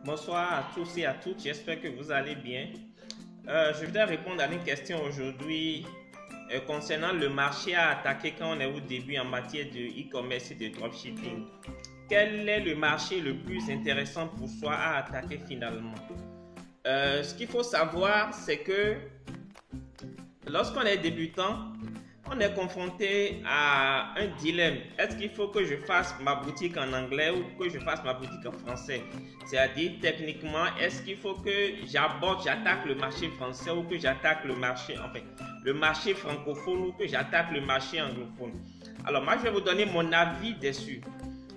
Bonsoir à tous et à toutes, j'espère que vous allez bien. Je voudrais répondre à une question aujourd'hui concernant le marché à attaquer quand on est au début en matière de e-commerce et de dropshipping. Quel est le marché le plus intéressant pour soi à attaquer finalement? Ce qu'il faut savoir, c'est que lorsqu'on est débutant, on est confronté à un dilemme. Est-ce qu'il faut que je fasse ma boutique en anglais ou que je fasse ma boutique en français? C'est-à-dire, techniquement, est-ce qu'il faut que j'attaque le marché français ou que j'attaque le marché francophone ou que j'attaque le marché anglophone? Alors, moi, je vais vous donner mon avis dessus.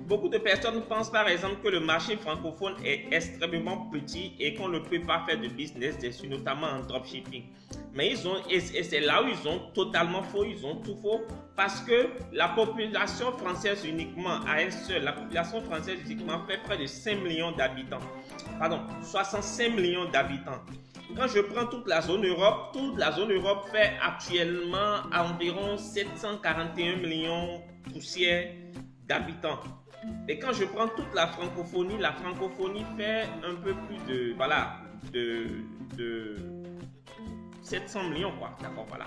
Beaucoup de personnes pensent par exemple que le marché francophone est extrêmement petit et qu'on ne peut pas faire de business dessus, notamment en dropshipping. Mais c'est là où ils ont totalement faux, ils ont tout faux, parce que la population française uniquement, à elle seule, la population française uniquement fait près de 5 millions d'habitants. Pardon, 65 millions d'habitants. Quand je prends toute la zone Europe fait actuellement environ 741 millions poussières d'habitants. Et quand je prends toute la francophonie fait un peu plus de 700 millions, quoi. D'accord, voilà.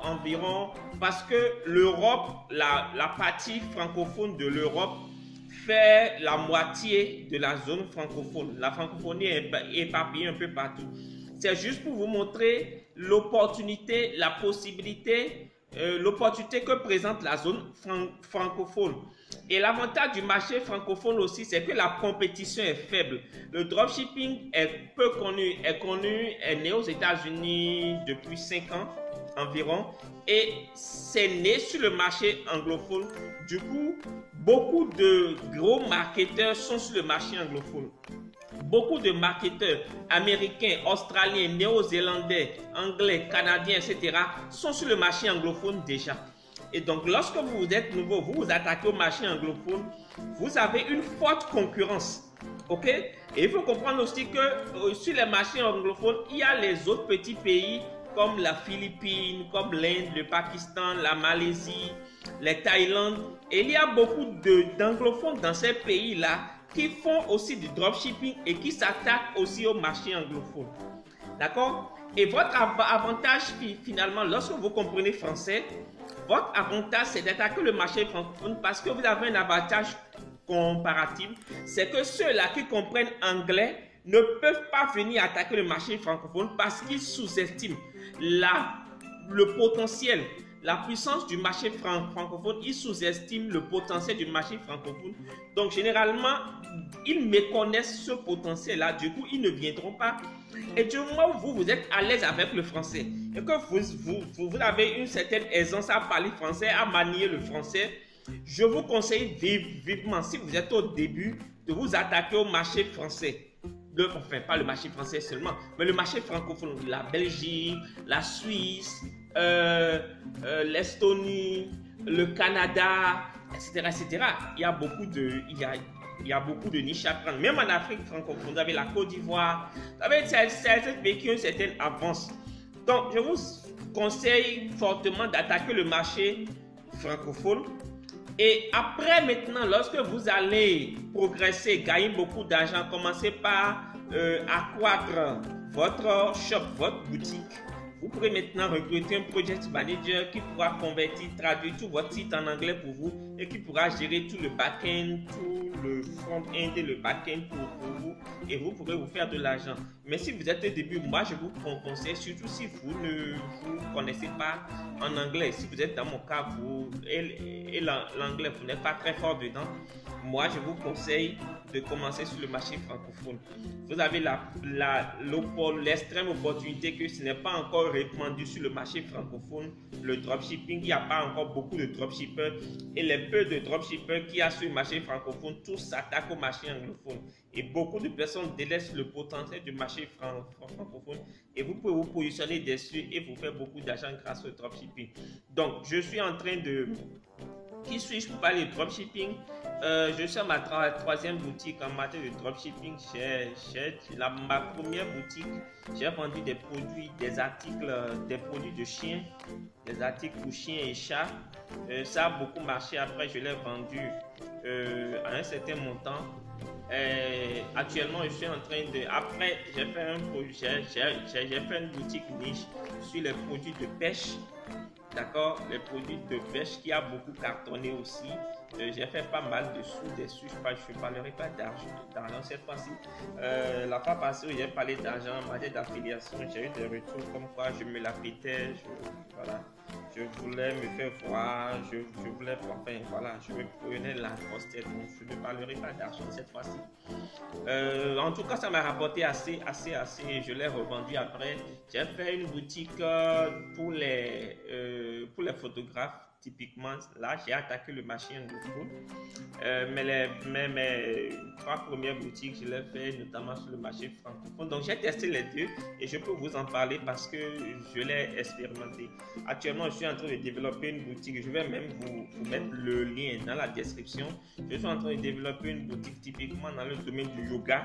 Environ, parce que l'Europe, la partie francophone de l'Europe fait la moitié de la zone francophone. La francophonie est éparpillée un peu partout. C'est juste pour vous montrer l'opportunité, la possibilité, l'opportunité que présente la zone francophone. Et l'avantage du marché francophone aussi, c'est que la compétition est faible. Le dropshipping est peu connu, est né aux États-Unis depuis 5 ans environ et c'est né sur le marché anglophone. Du coup, beaucoup de gros marketeurs sont sur le marché anglophone. Beaucoup de marketeurs américains, australiens, néo-zélandais, anglais, canadiens, etc. sont sur le marché anglophone déjà. Et donc, lorsque vous êtes nouveau, vous vous attaquez au marché anglophone, vous avez une forte concurrence. Ok? Et il faut comprendre aussi que sur les marchés anglophones, il y a les autres petits pays comme la Philippines, comme l'Inde, le Pakistan, la Malaisie, les Thaïlandes. Et il y a beaucoup d'anglophones dans ces pays-là qui font aussi du dropshipping et qui s'attaquent aussi au marché anglophone. D'accord? Et votre avantage finalement, lorsque vous comprenez français, votre avantage c'est d'attaquer le marché francophone parce que vous avez un avantage comparatif. C'est que ceux-là qui comprennent anglais ne peuvent pas venir attaquer le marché francophone parce qu'ils sous-estiment le potentiel, la puissance du marché francophone. Ils sous-estiment le potentiel du marché francophone. Donc généralement, ils méconnaissent ce potentiel-là. Du coup, ils ne viendront pas. Et du moment où vous êtes à l'aise avec le français et que vous avez une certaine aisance à parler français, à manier le français, je vous conseille vivement, si vous êtes au début, de vous attaquer au marché français. Enfin, pas le marché français seulement, mais le marché francophone, la Belgique, la Suisse, l'Estonie, le Canada, etc., etc. Il y a beaucoup de niches à prendre. Même en Afrique francophone, vous avez la Côte d'Ivoire, vous avez certains pays qui ont une certaine avance. Donc, je vous conseille fortement d'attaquer le marché francophone. Et après, maintenant, lorsque vous allez progresser, gagner beaucoup d'argent, commencez par accroître votre shop, votre boutique. Vous pourrez maintenant recruter un project manager qui pourra convertir, traduire tout votre site en anglais pour vous et qui pourra gérer tout le back-end, tout le front-end et le back-end pour vous et vous pourrez vous faire de l'argent. Mais si vous êtes au début, moi je vous conseille, surtout si vous ne vous connaissez pas en anglais, si vous êtes dans mon cas, l'anglais, vous n'êtes pas très fort dedans, moi je vous conseille de commencer sur le marché francophone. Vous avez l'extrême opportunité que ce n'est pas encore répandu sur le marché francophone, le dropshipping. Il n'y a pas encore beaucoup de dropshippers et les peu de dropshippers qu'il y a sur le marché francophone, tous s'attaquent au marché anglophone. Et beaucoup de personnes délaissent le potentiel du marché francophone et vous pouvez vous positionner dessus et vous faire beaucoup d'argent grâce au dropshipping. Donc, je suis en train de... Qui suis-je pour parler de dropshipping? Je suis à ma troisième boutique en matière de dropshipping. Ma première boutique, j'ai vendu des produits, des produits de chiens, des articles pour chiens et chats. Ça a beaucoup marché. Après, je l'ai vendu à un certain montant. Actuellement, je suis en train de... Après, j'ai fait un projet, j'ai fait une boutique niche sur les produits de pêche. D'accord, les produits de pêche qui a beaucoup cartonné aussi. J'ai fait pas mal de sous dessus. Je ne parlerai pas d'argent cette fois-ci. La fois passée où j'ai parlé d'argent en matière d'affiliation, j'ai eu des retours comme quoi je me la pétais. Voilà, je voulais me faire voir. Je voulais, enfin voilà, je me prenais la grosse tête. Donc je ne parlerai pas d'argent cette fois-ci. En tout cas, ça m'a rapporté assez. Je l'ai revendu après. J'ai fait une boutique pour les photographes. Typiquement, là, j'ai attaqué le marché anglophone. Mes 3 premières boutiques, je l'ai fait notamment sur le marché francophone. Donc, j'ai testé les deux et je peux vous en parler parce que je l'ai expérimenté. Actuellement, je suis en train de développer une boutique. Je vais même vous mettre le lien dans la description. Je suis en train de développer une boutique typiquement dans le domaine du yoga.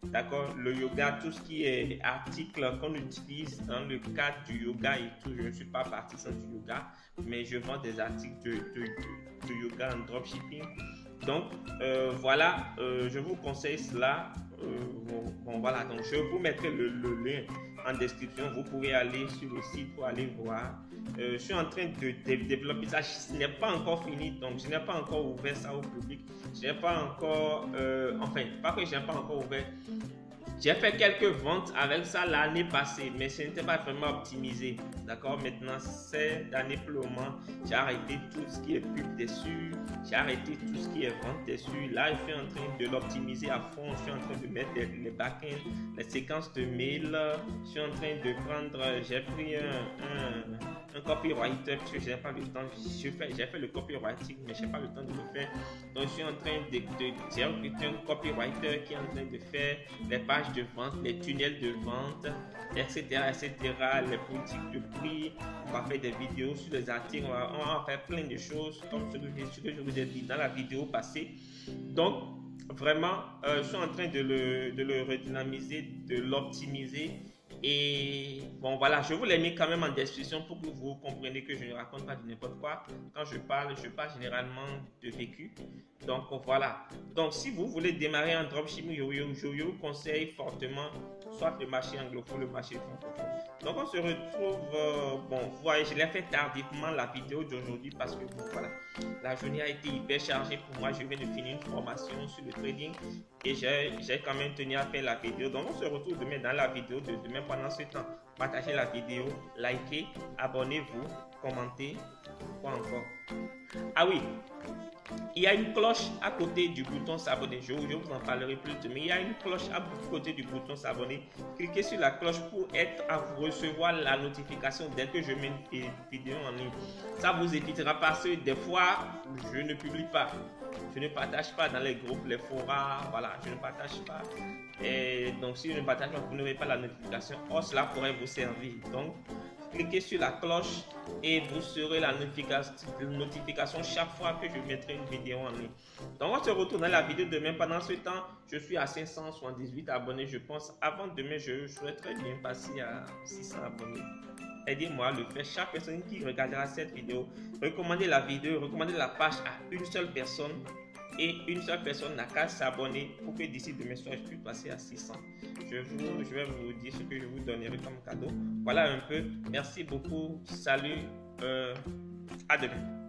D'accord, le yoga, tout ce qui est article qu'on utilise dans le cadre du yoga et tout, je ne suis pas partisan du yoga, mais je vends des articles de yoga en dropshipping. Donc voilà, je vous conseille cela. Bon, voilà, donc je vous mettrai le lien en description. Vous pouvez aller sur le site pour aller voir. Je suis en train de développer ça. Ce n'est pas encore fini, donc je n'ai pas encore ouvert ça au public. Je n'ai pas encore, enfin, pas que je n'ai pas encore ouvert. J'ai fait quelques ventes avec ça l'année passée, mais ce n'était pas vraiment optimisé. D'accord, maintenant, cette année pour le moment, j'ai arrêté tout ce qui est pub dessus, j'ai arrêté tout ce qui est vente dessus. Là, je suis en train de l'optimiser à fond. Je suis en train de mettre les backends, les séquences de mails. Je suis en train de prendre, j'ai pris un copywriter parce que je n'ai pas le temps. J'ai fait le copywriting, mais je n'ai pas le temps de le faire. Donc, je suis en train j'ai recruté un copywriter qui est en train de faire les pages de vente, les tunnels de vente, etc., les politiques de prix. On va faire des vidéos sur les articles, on va faire plein de choses comme ce que je vous ai dit dans la vidéo passée. Donc, vraiment, je suis en train de le redynamiser, de l'optimiser. Et bon, voilà, je vous l'ai mis quand même en description pour que vous compreniez que je ne raconte pas de n'importe quoi. Quand je parle généralement de vécu. Donc voilà. Donc si vous voulez démarrer en dropshipping, je vous conseille fortement soit le marché anglophone, le marché francophone. Donc on se retrouve, bon, vous voyez, je l'ai fait tardivement la vidéo d'aujourd'hui parce que bon, voilà, la journée a été hyper chargée pour moi. Je viens de finir une formation sur le trading et j'ai quand même tenu à faire la vidéo. Donc on se retrouve demain dans la vidéo de demain. Pendant ce temps, partagez la vidéo, likez, abonnez-vous, commentez. Quoi encore? Ah oui, il y a une cloche à côté du bouton s'abonner. Je vous en parlerai plus tard, mais il y a une cloche à côté du bouton s'abonner. Cliquez sur la cloche pour vous recevoir la notification dès que je mets une vidéo en ligne. Ça vous évitera parce que des fois, je ne publie pas. Je ne partage pas dans les groupes, les forums, voilà, je ne partage pas. Et donc, si je ne partage pas, vous n'aurez pas la notification. Or, cela pourrait vous servir. Donc, cliquez sur la cloche et vous serez la notification chaque fois que je mettrai une vidéo en ligne. Donc, on se retrouve dans la vidéo demain. Pendant ce temps, je suis à 578 abonnés, je pense. Avant demain, je souhaiterais bien passer à 600 abonnés. Aidez-moi à le faire. Chaque personne qui regardera cette vidéo, recommandez la vidéo, recommandez la page à une seule personne. Et une seule personne n'a qu'à s'abonner pour que d'ici demain soir, je puisse passer à 600. Je vais vous dire ce que je vous donnerai comme cadeau. Voilà un peu. Merci beaucoup. Salut. À demain.